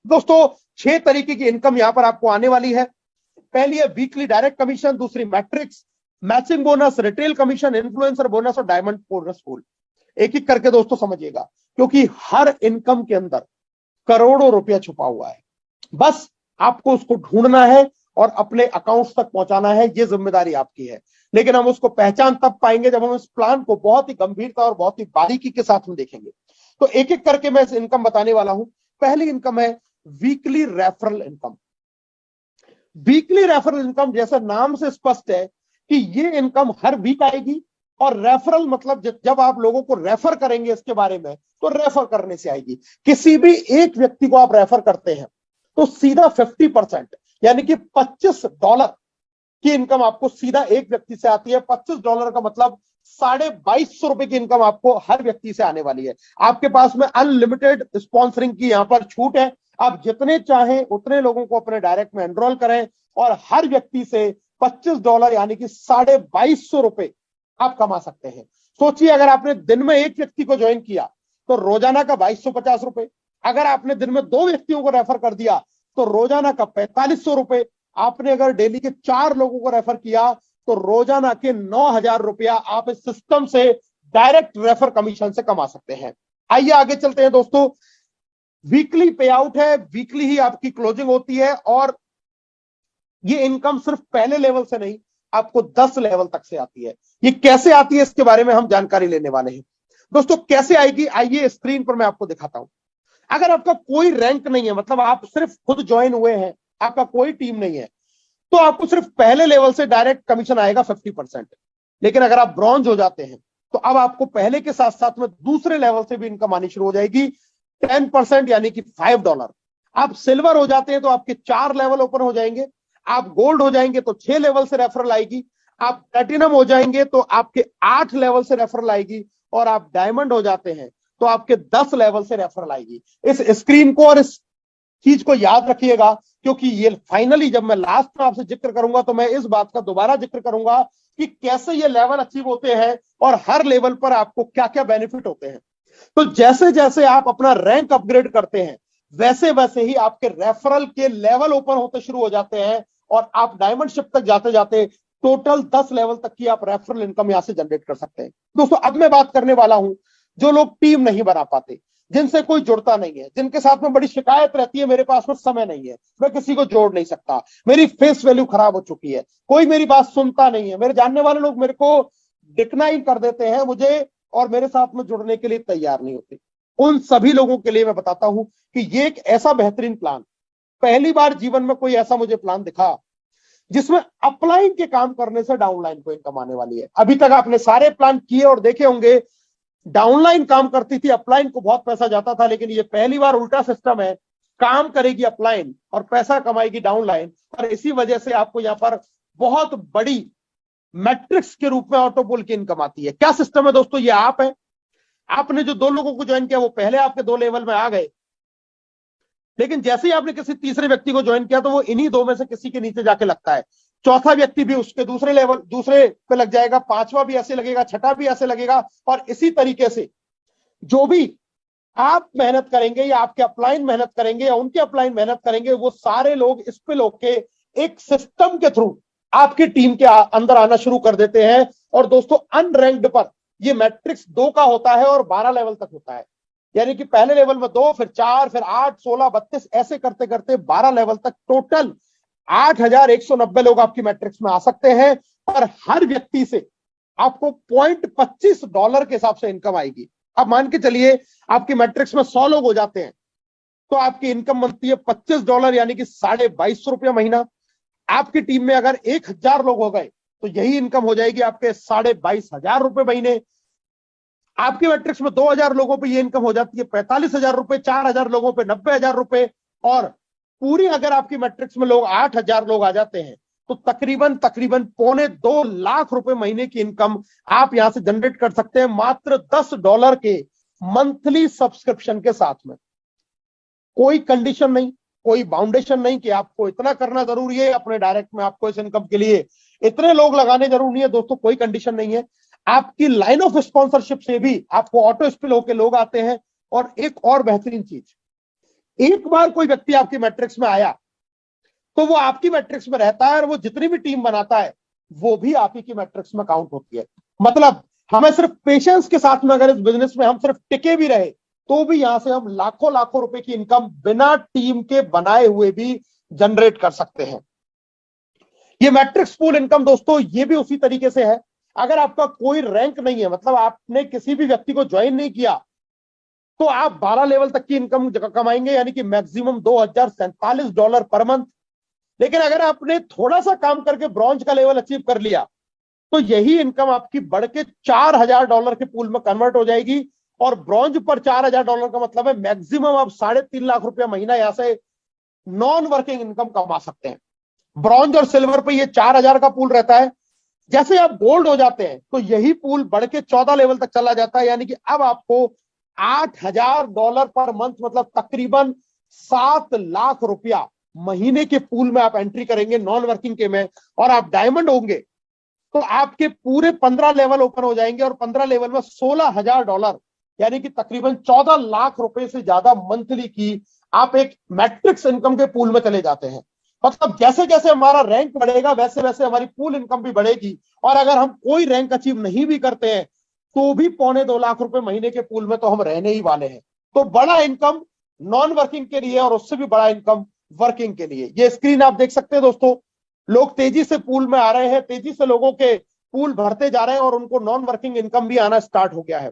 दोस्तों 6 तरीके की इनकम यहां पर आपको आने वाली है। पहली है वीकली डायरेक्ट कमीशन, दूसरी matrix, matching bonus, retail commission, influencer bonus और डायमंड बोनस पूल। एक एक करके दोस्तों समझिएगा, क्योंकि हर इनकम के अंदर करोड़ों रुपया छुपा हुआ है। बस आपको उसको ढूंढना है और अपने अकाउंट्स तक पहुंचाना है, ये जिम्मेदारी आपकी है। लेकिन हम उसको पहचान तब पाएंगे जब हम इस प्लान को बहुत ही गंभीरता और बहुत ही बारीकी के साथ हम देखेंगे। तो एक एक करके मैं इस इनकम बताने वाला हूं। पहली इनकम है weekly referral income. Weekly referral income जैसे नाम से स्पष्ट है कि ये इनकम हर वीक आएगी, और रेफरल मतलब जब आप लोगों को रेफर करेंगे इसके बारे में, तो रेफर करने से आएगी। किसी भी एक व्यक्ति को आप रेफर करते हैं तो सीधा 50% यानी कि $25 की इनकम आपको सीधा एक व्यक्ति से आती है। $25 का मतलब ₹2250 की इनकम आपको हर व्यक्ति से आने वाली है। आपके पास में अनलिमिटेड स्पॉन्सरिंग की यहां पर छूट है। आप जितने चाहें उतने लोगों को अपने डायरेक्ट में एनरोल करें और हर व्यक्ति से $25 यानी कि ₹2250 आप कमा सकते हैं। सोचिए, अगर आपने दिन में एक व्यक्ति को ज्वाइन किया तो रोजाना का ₹2250। अगर आपने दिन में 2 व्यक्तियों को रेफर कर दिया तो रोजाना का ₹4500। आपने अगर डेली के 4 लोगों को रेफर किया तो रोजाना के ₹9000 आप इस सिस्टम से डायरेक्ट रेफर कमीशन से कमा सकते हैं। आइए आगे चलते हैं दोस्तों। वीकली पे आउट है, वीकली ही आपकी क्लोजिंग होती है, और ये इनकम सिर्फ पहले लेवल से नहीं, आपको 10 लेवल तक से आती है। ये कैसे आती है इसके बारे में हम जानकारी लेने वाले हैं। दोस्तों कैसे आएगी, आइए स्क्रीन पर मैं आपको दिखाता हूं। अगर आपका कोई रैंक नहीं है, मतलब आप सिर्फ खुद ज्वाइन हुए हैं, आपका कोई टीम नहीं है, तो आपको सिर्फ पहले लेवल से डायरेक्ट कमीशन आएगा 50%। लेकिन अगर आप ब्रॉन्ज हो जाते हैं तो अब आपको पहले के साथ साथ में दूसरे लेवल से भी इनकम आनी शुरू हो जाएगी, 10% यानी कि $5। आप सिल्वर हो जाते हैं तो आपके 4 लेवल ओपन हो जाएंगे। आप गोल्ड हो जाएंगे तो 6 लेवल से रेफरल आएगी। आप प्लेटिनम हो जाएंगे तो आपके 8 लेवल से रेफरल आएगी। और आप डायमंड हो जाते हैं तो आपके 10 लेवल से रेफरल आएगी। इस स्क्रीन को और इस चीज को याद रखिएगा, क्योंकि ये फाइनली जब मैं लास्ट में आपसे जिक्र करूंगा तो मैं इस बात का दोबारा जिक्र करूंगा कि कैसे ये लेवल अचीव होते हैं और हर लेवल पर आपको क्या क्या बेनिफिट होते हैं। तो जैसे जैसे आप अपना रैंक अपग्रेड करते हैं, वैसे वैसे ही आपके रेफरल के लेवल ओपन होते शुरू हो जाते हैं, और आप डायमंडशिप तक जाते जाते टोटल 10 लेवल तक की आप रेफरल इनकम यहां से जनरेट कर सकते हैं। दोस्तों अब मैं बात करने वाला हूं जो लोग टीम नहीं बना पाते, जिनसे कोई जुड़ता नहीं है, जिनके साथ में बड़ी शिकायत रहती है, मेरे पास में समय नहीं है, मैं किसी को जोड़ नहीं सकता, मेरी फेस वैल्यू खराब हो चुकी है, कोई मेरी बात सुनता नहीं है, मेरे जानने वाले लोग मेरे को डिक्लाइन कर देते हैं मुझे और मेरे साथ में जुड़ने के लिए तैयार नहीं होते। उन सभी लोगों के लिए मैं बताता हूं कि ये एक ऐसा बेहतरीन प्लान, पहली बार जीवन में कोई ऐसा मुझे प्लान दिखा जिसमें अपलाइन के काम करने से डाउनलाइन को इनकम आने वाली है। अभी तक आपने सारे प्लान किए और देखे होंगे, डाउनलाइन काम करती थी, अपलाइन को बहुत पैसा जाता था, लेकिन ये पहली बार उल्टा सिस्टम है, काम करेगी अपलाइन और पैसा कमाएगी डाउनलाइन। और इसी वजह से आपको यहां पर बहुत बड़ी मैट्रिक्स के रूप में ऑटोपोल की इनकम आती है। क्या सिस्टम है दोस्तों, ये आप है, आपने जो 2 लोगों को ज्वाइन किया वो पहले आपके 2 लेवल में आ गए, लेकिन जैसे ही आपने किसी तीसरे व्यक्ति को ज्वाइन किया तो वो इन्हीं 2 में से किसी के नीचे जाके लगता है। चौथा व्यक्ति भी उसके दूसरे पे लग जाएगा, 5वां भी ऐसे लगेगा, 6ठा भी ऐसे लगेगा, और इसी तरीके से जो भी आप मेहनत करेंगे या आपके अपलाइन मेहनत करेंगे या उनके अपलाइन मेहनत करेंगे, वो सारे लोग इस पे लोग के एक सिस्टम के थ्रू आपकी टीम के अंदर आना शुरू कर देते हैं। और दोस्तों अनरैंक्ड पर ये मैट्रिक्स 2 का होता है और 12 लेवल तक होता है, यानी कि पहले लेवल में 2, फिर 4, फिर 8, 16, 32 ऐसे करते करते 12 लेवल तक टोटल 8190 लोग आपकी मैट्रिक्स में आ सकते हैं। और हर व्यक्ति से आपको $0.25 के हिसाब से इनकम आएगी। अब मान के चलिए आपकी मैट्रिक्स में 100 लोग हो जाते हैं तो आपकी इनकम बनती है $25 यानी कि ₹2250 महीना। आपकी टीम में अगर 1000 लोग हो गए तो यही इनकम हो जाएगी आपके ₹22,500 महीने। आपके मैट्रिक्स में 2000 लोगों पे ये इनकम हो जाती है ₹45,000, 4000 लोगों पे ₹90,000, और पूरी अगर आपकी मैट्रिक्स में लोग 8000 लोग आ जाते हैं तो तकरीबन ₹2.25 लाख महीने की इनकम आप यहां से जनरेट कर सकते हैं, मात्र $10 के मंथली सब्सक्रिप्शन के साथ में। कोई कंडीशन नहीं, कोई बाउंडेशन नहीं कि आपको इतना करना जरूरी है, अपने डायरेक्ट में आपको इस इनकम के लिए इतने लोग लगाने जरूरी नहीं है। दोस्तों कोई कंडीशन नहीं है, आपकी लाइन ऑफ स्पॉन्सरशिप से भी आपको ऑटो स्पिल होकर लोग आते हैं। और एक और बेहतरीन चीज, एक बार कोई व्यक्ति आपकी मैट्रिक्स में आया तो वो आपकी मैट्रिक्स में रहता है और वो जितनी भी टीम बनाता है वो भी आप ही की मैट्रिक्स में काउंट होती है। मतलब हमें सिर्फ पेशेंस के साथ में अगर इस बिजनेस में हम सिर्फ टिके भी रहे तो भी यहां से हम लाखों लाखों रुपए की इनकम बिना टीम के बनाए हुए भी जनरेट कर सकते हैं। ये मैट्रिक्स पूल इनकम दोस्तों ये भी उसी तरीके से है। अगर आपका कोई रैंक नहीं है, मतलब आपने किसी भी व्यक्ति को ज्वाइन नहीं किया, तो आप 12 लेवल तक की इनकम कमाएंगे, यानी कि मैक्सिमम $2047 पर मंथ। लेकिन अगर आपने थोड़ा सा काम करके ब्रॉन्ज का लेवल अचीव कर लिया तो यही इनकम आपकी बढ़ के $4000 के पूल में कन्वर्ट हो जाएगी। और ब्रॉन्ज पर $4000 का मतलब है मैक्सिमम आप 3.5 लाख रुपया महीना यहां से नॉन वर्किंग इनकम कमा सकते हैं। ब्रॉन्ज और सिल्वर पे ये 4000 का पूल रहता है। जैसे आप गोल्ड हो जाते हैं तो यही पूल बढ़ के 14 लेवल तक चला जाता है, यानी कि अब आपको $8000 पर मंथ, मतलब तकरीबन 7 लाख रुपया महीने के पूल में आप एंट्री करेंगे नॉन वर्किंग के में, और आप डायमंड होंगे तो आपके पूरे 15 लेवल ओपन हो जाएंगे और 15 लेवल में $16000 यानी कि तकरीबन 14 लाख रुपए से ज्यादा मंथली की आप एक मैट्रिक्स इनकम के पूल में चले जाते हैं। मतलब जैसे जैसे हमारा रैंक बढ़ेगा वैसे वैसे हमारी पूल इनकम भी बढ़ेगी। और अगर हम कोई रैंक अचीव नहीं भी करते हैं तो भी 2.25 लाख रुपए महीने के पूल में तो हम रहने ही वाले हैं। तो बड़ा इनकम नॉन वर्किंग के लिए और उससे भी बड़ा इनकम वर्किंग के लिए। ये स्क्रीन आप देख सकते हैं दोस्तों, लोग तेजी से पूल में आ रहे हैं, तेजी से लोगों के पूल भरते जा रहे हैं और उनको नॉन वर्किंग इनकम भी आना स्टार्ट हो गया है।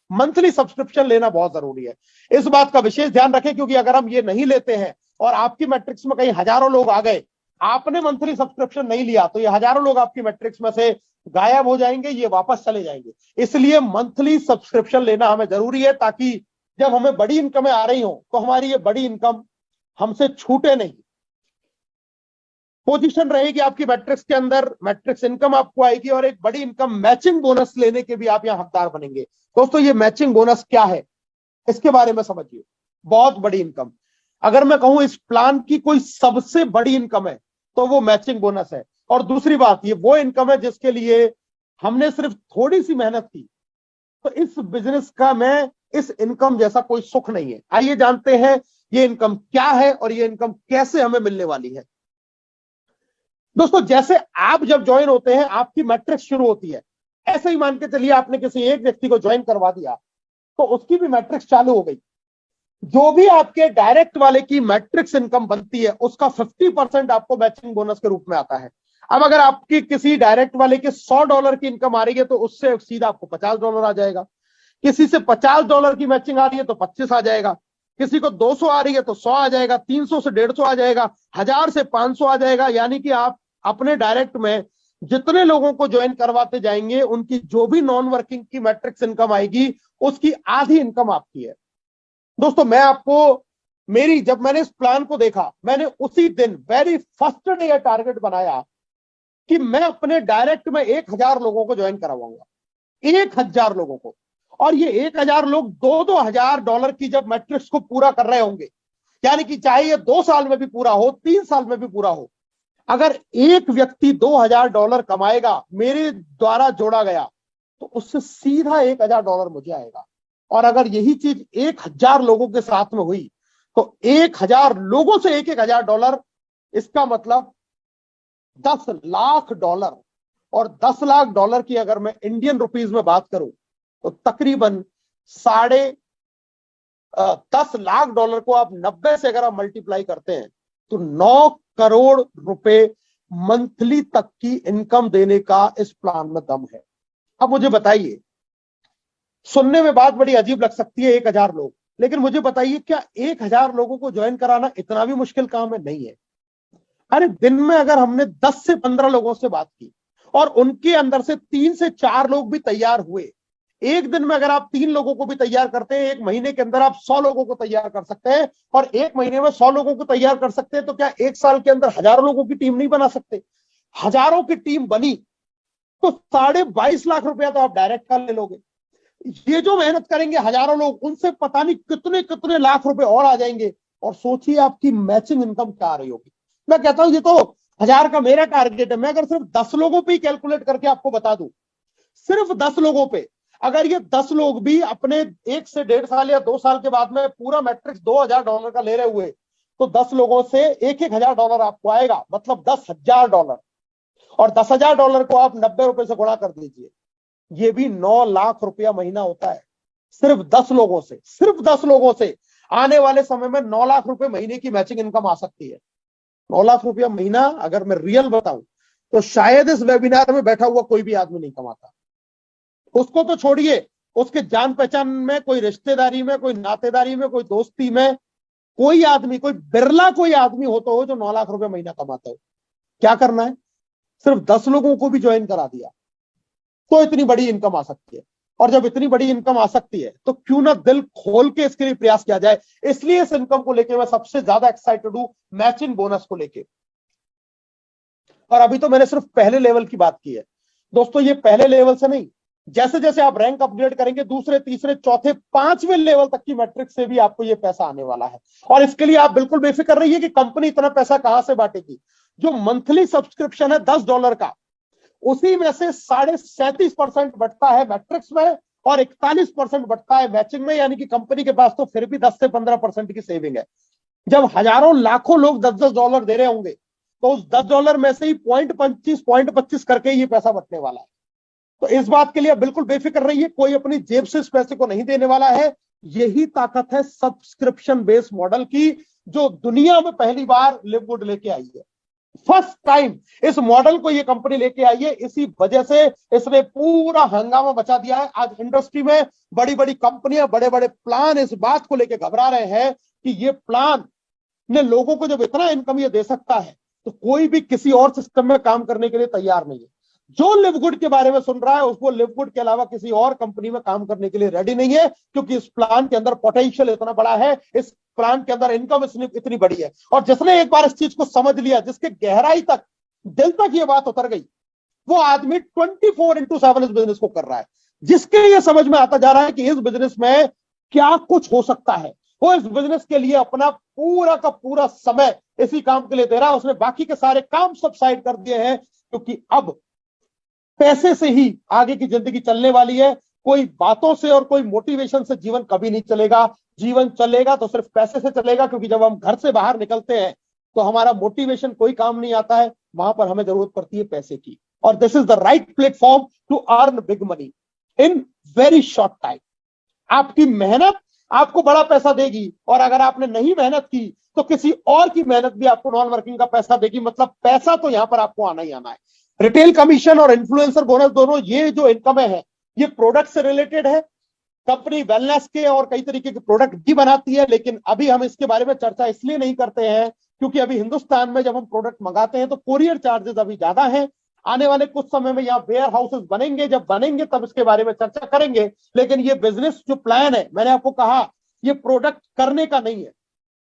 मंथली सब्सक्रिप्शन लेना बहुत जरूरी है, इस बात का विशेष ध्यान रखें, क्योंकि अगर हम ये नहीं लेते हैं और आपकी मैट्रिक्स में कहीं हजारों लोग आ गए, आपने मंथली सब्सक्रिप्शन नहीं लिया, तो ये हजारों लोग आपकी मैट्रिक्स में से गायब हो जाएंगे, ये वापस चले जाएंगे। इसलिए मंथली सब्सक्रिप्शन लेना हमें जरूरी है, ताकि जब हमें बड़ी इनकमें आ रही हो तो हमारी ये बड़ी इनकम हमसे छूटे नहीं। पोजीशन रहेगी आपकी मैट्रिक्स के अंदर, मैट्रिक्स इनकम आपको आएगी और एक बड़ी इनकम मैचिंग बोनस लेने के भी आप यहां हकदार बनेंगे। दोस्तों ये मैचिंग बोनस क्या है इसके बारे में समझिए। बहुत बड़ी इनकम, अगर मैं कहूं इस प्लान की कोई सबसे बड़ी इनकम है तो वो मैचिंग बोनस है। और दूसरी बात, ये वो इनकम है जिसके लिए हमने सिर्फ थोड़ी सी मेहनत की। तो इस बिजनेस का में इस इनकम जैसा कोई सुख नहीं है। आइए जानते हैं ये इनकम क्या है और ये इनकम कैसे हमें मिलने वाली है। दोस्तों जैसे आप जब ज्वाइन होते हैं आपकी मैट्रिक्स शुरू होती है, ऐसे ही मान के चलिए आपने किसी एक व्यक्ति को ज्वाइन करवा दिया तो उसकी भी मैट्रिक्स चालू हो गई। जो भी आपके डायरेक्ट वाले की मैट्रिक्स इनकम बनती है उसका 50% आपको मैचिंग बोनस के रूप में आता है। अब अगर आपकी किसी डायरेक्ट वाले के $100 की इनकम आ रही है तो उससे सीधा आपको $50 आ जाएगा। किसी से $50 की मैचिंग आ रही है तो 25 आ जाएगा, किसी को 200 आ रही है तो 100 आ जाएगा, 300 से 150 आ जाएगा, 1000 से 500 आ जाएगा। यानी कि आप अपने डायरेक्ट में जितने लोगों को ज्वाइन करवाते जाएंगे उनकी जो भी नॉन वर्किंग की मैट्रिक्स इनकम आएगी उसकी आधी इनकम आपकी है। दोस्तों मैं आपको जब मैंने इस प्लान को देखा, मैंने उसी दिन वेरी फर्स्ट डे यह टारगेट बनाया कि मैं अपने डायरेक्ट में 1000 लोगों को ज्वाइन करवाऊंगा, 1000 लोगों को। और ये 1000 लोग $2,000 की जब मैट्रिक्स को पूरा कर रहे होंगे, यानी कि चाहे ये 2 साल में भी पूरा हो, 3 साल में भी पूरा हो, अगर एक व्यक्ति $2000 कमाएगा मेरे द्वारा जोड़ा गया तो उससे सीधा $1000 मुझे आएगा। और अगर यही चीज 1000 लोगों के साथ में हुई तो 1000 लोगों से $1000, इसका मतलब $10 लाख। और $10 लाख की अगर मैं इंडियन रुपीज में बात करूं तो तकरीबन $10 लाख को आप 90 से अगर आप मल्टीप्लाई करते हैं तो 9 करोड़ रुपए मंथली तक की इनकम देने का इस प्लान में दम है। अब मुझे बताइए, सुनने में बात बड़ी अजीब लग सकती है 1000 लोग, लेकिन मुझे बताइए क्या 1000 लोगों को ज्वाइन कराना इतना भी मुश्किल काम है? नहीं है। अरे दिन में अगर हमने 10 से 15 लोगों से बात की और उनके अंदर से 3 से 4 लोग भी तैयार हुए, एक दिन में अगर आप 3 लोगों को भी तैयार करते हैं, एक महीने के अंदर आप 100 लोगों को तैयार कर सकते हैं। और एक महीने में 100 लोगों को तैयार कर सकते हैं तो क्या एक साल के अंदर हजारों लोगों की टीम नहीं बना सकते? हजारों की टीम बनी तो 22.5 लाख रुपया तो आप डायरेक्ट का ले लोगे। ये जो मेहनत करेंगे हजारों लोग, उनसे पता नहीं कितने कितने लाख रुपए और आ जाएंगे। और सोचिए आपकी मैचिंग इनकम क्या आ रही होगी। मैं कहता हूं ये तो 1000 का मेरा टारगेट है। मैं अगर सिर्फ 10 लोगों पे ही कैलकुलेट करके आपको बता दूं, सिर्फ 10 लोगों पे अगर ये 10 लोग भी अपने 1 से 1.5 साल या 2 साल के बाद में पूरा मैट्रिक्स $2,000 का ले रहे हुए, तो 10 लोगों से $1,000 आपको आएगा, मतलब $10,000। और $10,000 को आप 90 रुपए से गुणा कर दीजिए, ये भी 9 लाख रुपया महीना होता है। सिर्फ 10 लोगों से, सिर्फ 10 लोगों से आने वाले समय में 9 लाख रुपए महीने की मैचिंग इनकम आ सकती है। 9 लाख रुपया महीना अगर मैं रियल बताऊं तो शायद इस वेबिनार में बैठा हुआ कोई भी आदमी नहीं कमाता। उसको तो छोड़िए, उसके जान पहचान में, कोई रिश्तेदारी में, कोई नातेदारी में, कोई दोस्ती में कोई आदमी, कोई बिरला कोई आदमी हो तो हो जो 9 लाख रुपए महीना कमाता हो। क्या करना है, सिर्फ 10 लोगों को भी ज्वाइन करा दिया तो इतनी बड़ी इनकम आ सकती है। और जब इतनी बड़ी इनकम आ सकती है तो क्यों ना दिल खोल के इसके लिए प्रयास किया जाए। इसलिए इस इनकम को लेके मैं सबसे ज्यादा एक्साइटेड हूं, मैचिंग बोनस को लेके। और अभी तो मैंने सिर्फ पहले लेवल की बात की है दोस्तों, ये पहले लेवल से नहीं, जैसे जैसे आप रैंक अपग्रेड करेंगे दूसरे, तीसरे, चौथे, 5वें लेवल तक की मैट्रिक से भी आपको ये पैसा आने वाला है। और इसके लिए आप बिल्कुल बेफिक्र रहिए कि कंपनी इतना पैसा कहां से बांटेगी। जो मंथली सब्सक्रिप्शन है $10 का, उसी में से 37.5% बटता है मैट्रिक्स में और 41% बटता है मैचिंग में, यानी कि कंपनी के पास तो फिर भी 10 से 15% की सेविंग है। जब हजारों लाखों लोग $10 दे रहे होंगे तो उस $10 में से ही 0.25 करके ये पैसा बटने वाला है। तो इस बात के लिए बिल्कुल बेफिक्र रहिए, कोई अपनी जेब से इस पैसे को नहीं देने वाला है। यही ताकत है सब्सक्रिप्शन बेस्ड मॉडल की, जो दुनिया में पहली बार लिवगुड लेके आई है। फर्स्ट टाइम इस मॉडल को ये कंपनी लेके आई है, इसी वजह से इसने पूरा हंगामा मचा दिया है। आज इंडस्ट्री में बड़ी बड़ी कंपनियां, बड़े बड़े प्लान इस बात को लेके घबरा रहे हैं कि ये प्लान ने लोगों को जब इतना इनकम ये दे सकता है तो कोई भी किसी और सिस्टम में काम करने के लिए तैयार नहीं है। जो लिवगुड के बारे में सुन रहा है उसको लिवगुड के अलावा किसी और कंपनी में काम करने के लिए रेडी नहीं है, क्योंकि इस प्लान के अंदर पोटेंशियल इतना बड़ा है, इस प्लान के अंदर इनकम इतनी बड़ी है। और जिसने एक बार इस चीज को समझ लिया, जिसके गहराई तक, दिल तक ये बात उतर गई, वो आदमी 24/7 इस बिजनेस को कर रहा है। जिसके ये समझ में आता जा रहा है कि इस बिजनेस में क्या कुछ हो सकता है, वो इस बिजनेस के लिए अपना पूरा का पूरा समय इसी काम के लिए दे रहा है। उसने बाकी के सारे काम सब साइड कर दिए हैं, क्योंकि अब पैसे से ही आगे की जिंदगी चलने वाली है। कोई बातों से और कोई मोटिवेशन से जीवन कभी नहीं चलेगा। जीवन चलेगा तो सिर्फ पैसे से चलेगा, क्योंकि जब हम घर से बाहर निकलते हैं तो हमारा मोटिवेशन कोई काम नहीं आता है, वहां पर हमें जरूरत पड़ती है पैसे की। और this is the right platform to earn big money in very short time. आपकी मेहनत आपको बड़ा पैसा देगी, और अगर आपने नहीं मेहनत की तो किसी और की मेहनत भी आपको नॉन वर्किंग का पैसा देगी। मतलब पैसा तो यहां पर आपको आना ही आना है। रिटेल कमीशन और इन्फ्लुएंसर बोनस, दोनों ये जो इनकम है ये प्रोडक्ट से रिलेटेड है। कंपनी वेलनेस के और कई तरीके के प्रोडक्ट भी बनाती है, लेकिन अभी हम इसके बारे में चर्चा इसलिए नहीं करते हैं क्योंकि अभी हिंदुस्तान में जब हम प्रोडक्ट मंगाते हैं तो कोरियर चार्जेस अभी ज्यादा हैं। आने वाले कुछ समय में यहाँ वेयर हाउसेस बनेंगे, जब बनेंगे तब इसके बारे में चर्चा करेंगे। लेकिन ये बिजनेस जो प्लान है, मैंने आपको कहा, ये प्रोडक्ट करने का नहीं है,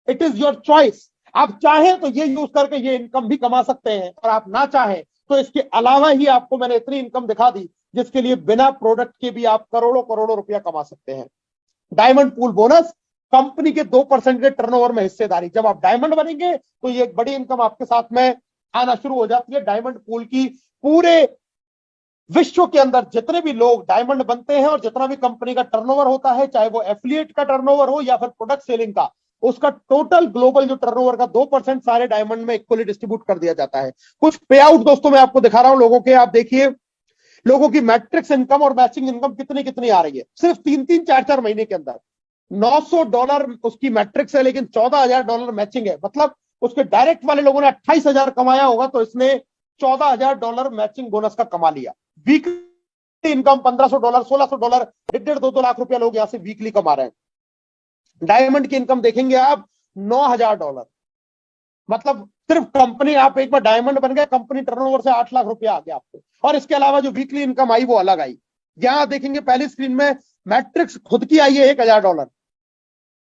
इट इज योर चॉइस। आप चाहें तो ये यूज करके ये इनकम भी कमा सकते हैं, और आप ना चाहें तो इसके अलावा ही आपको मैंने इतनी इनकम दिखा दी जिसके लिए बिना प्रोडक्ट के भी आप करोड़ों करोड़ों रुपया कमा सकते हैं। डायमंड पूल बोनस, कंपनी के 2% के टर्नओवर में हिस्सेदारी। जब आप डायमंड बनेंगे तो ये एक बड़ी इनकम आपके साथ में आना शुरू हो जाती है। डायमंड पूल की पूरे विश्व के अंदर जितने भी लोग डायमंड बनते हैं और जितना भी कंपनी का टर्नओवर होता है, चाहे वो एफिलिएट का टर्नओवर हो या फिर प्रोडक्ट सेलिंग का, उसका टोटल ग्लोबल जो टर्नओवर का 2% सारे डायमंड में इक्वली डिस्ट्रीब्यूट कर दिया जाता है। कुछ पे आउट दोस्तों मैं आपको दिखा रहा हूं लोगों के। आप देखिए लोगों की मैट्रिक्स इनकम और मैचिंग इनकम कितनी कितनी आ रही है सिर्फ 3-3, 4-4 महीने के अंदर। $900 उसकी मैट्रिक्स है, लेकिन $14,000 मैचिंग है। मतलब उसके डायरेक्ट वाले लोगों ने 28,000 कमाया होगा तो इसने $14,000 मैचिंग बोनस का कमा लिया। वीकली इनकम $1,500, $1,600, 1.5-2 लाख रुपया लोग यहां से वीकली कमा रहे हैं। डायमंड की इनकम देखेंगे आप $9,000। मतलब सिर्फ कंपनी, आप एक बार डायमंड बन गए, कंपनी टर्नओवर से 8 लाख रुपया आ गया आपको। और इसके अलावा जो वीकली इनकम आई वो अलग आई। यहां देखेंगे पहली स्क्रीन में मैट्रिक्स खुद की आई है $1,000,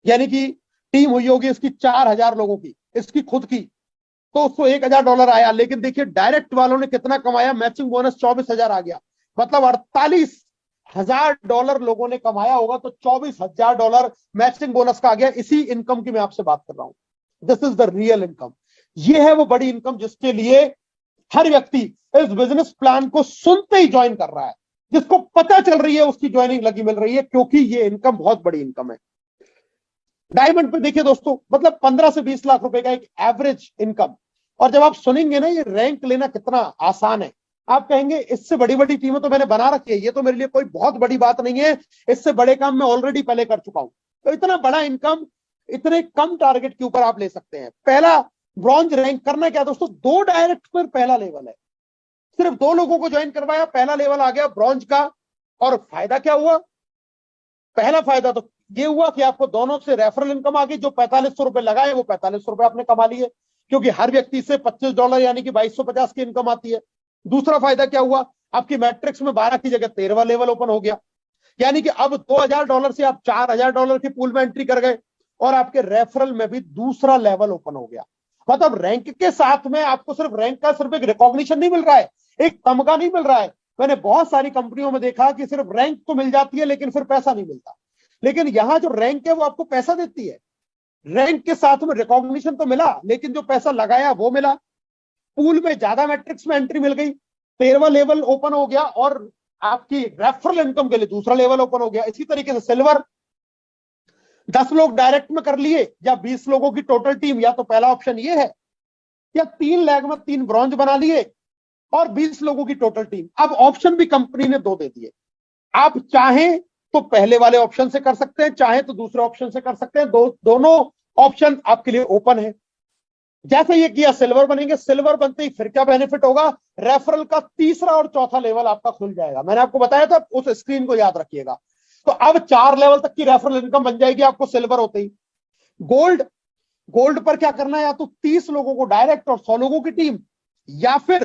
यानी कि टीम हुई होगी इसकी 4,000 लोगों की, इसकी खुद की, तो उसको $1,000 आया। लेकिन देखिए डायरेक्ट वालों ने कितना कमाया, मैचिंग बोनस 24,000 आ गया। मतलब $48,000 लोगों ने कमाया होगा तो $24,000 मैचिंग बोनस का आ गया। इसी इनकम की मैं आपसे बात कर रहा हूं। This is the real income. ये है वो बड़ी इनकम जिसके लिए हर व्यक्ति इस बिजनेस प्लान को सुनते ही ज्वाइन कर रहा है। जिसको पता चल रही है उसकी ज्वाइनिंग लगी मिल रही है, क्योंकि ये इनकम बहुत बड़ी इनकम है। डायमंड पे देखिए दोस्तों, मतलब 15 से 20 लाख रुपए का एक एवरेज इनकम। और जब आप सुनेंगे ना ये रैंक लेना कितना आसान है, आप कहेंगे इससे बड़ी बड़ी टीमें तो मैंने बना रखी है, ये तो मेरे लिए कोई बहुत बड़ी बात नहीं है, इससे बड़े काम मैं ऑलरेडी पहले कर चुका हूं। तो इतना बड़ा इनकम इतने कम टारगेट के ऊपर आप ले सकते हैं। पहला ब्रॉन्ज रैंक करना क्या दोस्तों, 2 डायरेक्ट पर पहला लेवल है, सिर्फ 2 लोगों को ज्वाइन करवाया, पहला लेवल आ गया ब्रॉन्ज का। और फायदा क्या हुआ, पहला फायदा तो ये हुआ कि आपको दोनों से रेफरल इनकम आ गई। जो 4500 रुपए लगाए वो 4500 रुपए आपने कमा लिए, क्योंकि हर व्यक्ति से $25 यानी कि 2250 की इनकम आती है। दूसरा फायदा क्या हुआ, आपकी मैट्रिक्स में 12 की जगह 13वां लेवल ओपन हो गया, यानी कि अब $2000 से आप $4000 की पूल में एंट्री कर गए, और आपके रेफरल में भी दूसरा लेवल ओपन हो गया। मतलब रैंक के साथ में आपको सिर्फ रैंक का सिर्फ एक रिकॉग्निशन नहीं मिल रहा है, एक तमगा नहीं मिल रहा है। मैंने बहुत सारी कंपनियों में देखा कि सिर्फ रैंक तो मिल जाती है लेकिन फिर पैसा नहीं मिलता, लेकिन यहां जो रैंक है वो आपको पैसा देती है। रैंक के साथ में रिकॉग्निशन तो मिला, लेकिन जो पैसा लगाया वो मिला। पूल में ज्यादा मैट्रिक्स में एंट्री मिल गई, 13वां लेवल ओपन हो गया, और आपकी रेफरल इनकम के लिए दूसरा लेवल ओपन हो गया। इसी तरीके से सिल्वर 10 लोग डायरेक्ट में कर लिए, या 20 लोगों की टोटल टीम, या तो पहला ऑप्शन ये है, या 3 लेग में 3 ब्रॉन्ज बना लिए और 20 लोगों की टोटल टीम। अब ऑप्शन भी कंपनी ने 2 दे दिए, आप चाहें तो पहले वाले ऑप्शन से कर सकते हैं, चाहे तो दूसरे ऑप्शन से कर सकते हैं, दोनों ऑप्शन आपके लिए ओपन है। जैसे ये किया सिल्वर बनेंगे, सिल्वर बनते ही फिर क्या बेनिफिट होगा, रेफरल का तीसरा और चौथा लेवल आपका खुल जाएगा। मैंने आपको बताया था, उस स्क्रीन को याद रखिएगा। तो अब 4 लेवल तक की रेफरल इनकम बन जाएगी आपको सिल्वर होते ही। गोल्ड, गोल्ड पर क्या करना है, या तो 30 लोगों को डायरेक्ट और 100 लोगों की टीम, या फिर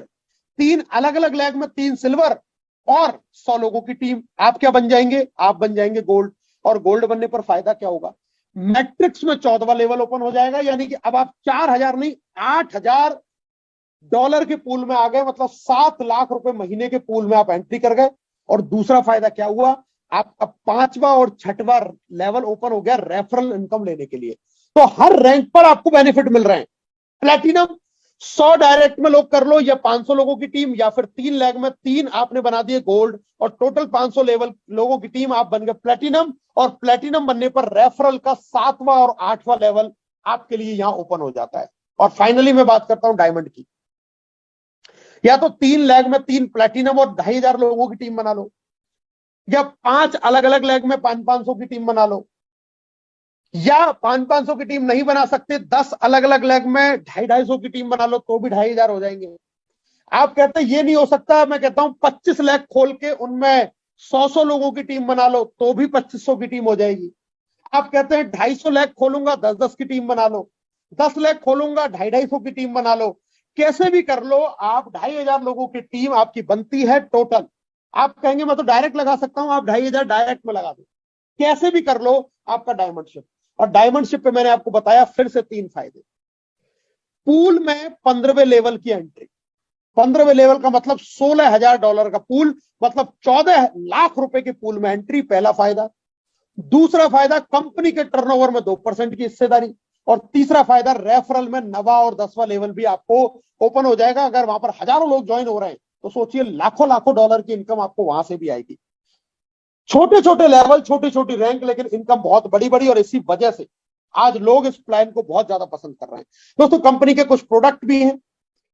3 अलग अलग लेग में 3 सिल्वर और 100 लोगों की टीम। आप क्या बन जाएंगे, आप बन जाएंगे गोल्ड। और गोल्ड बनने पर फायदा क्या होगा, मैट्रिक्स में 14वां लेवल ओपन हो जाएगा, यानी कि अब आप 4000 नहीं $8000 के पूल में आ गए, मतलब 7 लाख रुपए महीने के पूल में आप एंट्री कर गए। और दूसरा फायदा क्या हुआ, आपका 5वां और 6वां लेवल ओपन हो गया रेफरल इनकम लेने के लिए। तो हर रैंक पर आपको बेनिफिट मिल रहे हैं। प्लेटिनम 100 डायरेक्ट में लोग कर लो, या 500 लोगों की टीम, या फिर 3 लेग में 3 आपने बना दिए गोल्ड, और टोटल 500 लेवल लोगों की टीम, आप बन गए प्लेटिनम। और प्लेटिनम बनने पर रेफरल का 7वां और 8वां लेवल आपके लिए यहां ओपन हो जाता है। और फाइनली मैं बात करता हूं डायमंड की, या तो 3 लेग में 3 प्लेटिनम और 2500 लोगों की टीम बना लो, या 5 अलग अलग लेग में 500 की टीम बना लो, या 500 की टीम नहीं बना सकते, 10 अलग अलग लेग में 250 की टीम बना लो, तो भी 2500 हो जाएंगे। आप कहते हैं ये नहीं हो सकता, मैं कहता हूं 25 लेग खोल के उनमें 100 लोगों की टीम बना लो, तो भी 2500 की टीम हो जाएगी। आप कहते हैं 250 लेग खोलूंगा, 10-10 की टीम बना लो, 10 लेग खोलूंगा, 250 की टीम बना लो। कैसे भी कर लो, आप 2500 लोगों की टीम आपकी बनती है टोटल। आप कहेंगे मैं तो डायरेक्ट लगा सकता हूं, आप 2500 डायरेक्ट में लगा दो, कैसे भी कर लो, आपका डायमंडशिप। और डायमंडशिप पे मैंने आपको बताया फिर से 3 फायदे। पूल में 15वें लेवल की एंट्री, 15वें लेवल का मतलब $16000 का पूल, मतलब 14 लाख रुपए के पूल में एंट्री, पहला फायदा। दूसरा फायदा, कंपनी के टर्नओवर में 2% की हिस्सेदारी। और तीसरा फायदा, रेफरल में 9वां और 10वां लेवल भी आपको ओपन हो जाएगा। अगर वहां पर हजारों लोग ज्वाइन हो रहे हैं तो सोचिए लाखों लाखों डॉलर की इनकम आपको वहां से भी आएगी। छोटे छोटे लेवल, छोटी छोटी रैंक, लेकिन इनकम बहुत बड़ी बड़ी। और इसी वजह से आज लोग इस प्लान को बहुत ज्यादा पसंद कर रहे हैं। दोस्तों कंपनी के कुछ प्रोडक्ट भी हैं,